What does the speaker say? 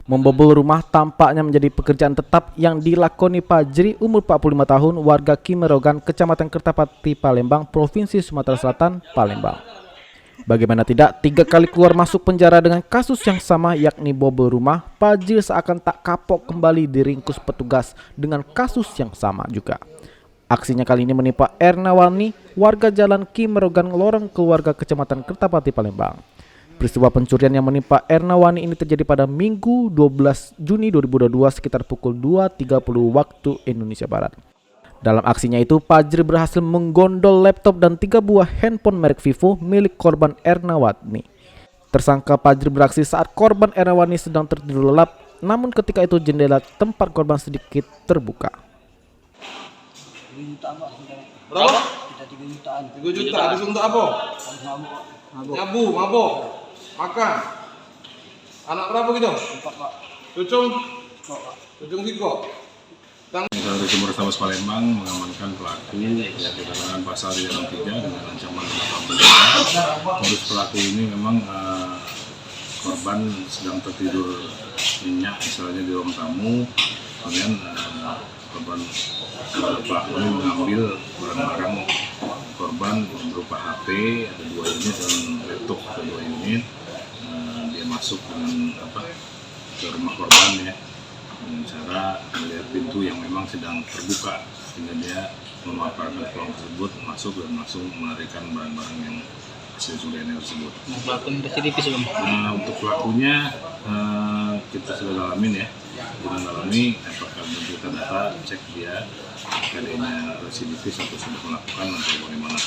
Membobol rumah tampaknya menjadi pekerjaan tetap yang dilakoni Fajri umur 45 tahun warga Kimerogan, Kecamatan Kertapati, Palembang, Provinsi Sumatera Selatan, Palembang. Bagaimana tidak, 3 kali keluar masuk penjara dengan kasus yang sama yakni bobol rumah, Fajri seakan tak kapok kembali diringkus petugas dengan kasus yang sama juga. Aksinya kali ini menimpa Ernawani, warga Jalan Kimerogan, Lorong Keluarga, Kecamatan Kertapati, Palembang. Peristiwa pencurian yang menimpa Ernawani ini terjadi pada Minggu 12 Juni 2022 sekitar pukul 2.30 waktu Indonesia Barat. Dalam aksinya itu, Fajri berhasil menggondol laptop dan 3 buah handphone merek Vivo milik korban Ernawani. Tersangka Fajri beraksi saat korban Ernawani sedang tertidur lelap, namun ketika itu jendela tempat korban sedikit terbuka. 3 juta Pak. Berapa? Kita 3 jutaan. 3 juta. Habis untuk apa? Mabuk. Nyabu, mabok, makan. Anak berapa gitu? 4 Pak. Cucung? Kok Pak. Cucung Siko? Dari Sumber Tabes Palembang mengamankan pelaku yang dikenakan pasal 363 dengan ancaman 18 tahun. Modus pelaku ini memang korban sedang tertidur nyenyak, misalnya di ruang tamu, kemudian korban pelaku ini mengambil barang-barang korban berupa HP, ada 2 unit dan laptop ada 2 unit. Dia masuk dengan ke rumah korban ya, dengan cara melihat pintu yang memang sedang terbuka sehingga dia memanfaatkan peluang tersebut masuk dan langsung melarikan barang-barang yang hasil curiannya tersebut. Pelaku ini residivis belum? Untuk pelakunya kita sudah dalamin ya, kita dalami apakah kita data cek dia adanya residivis atau sudah melakukan atau bagaimana.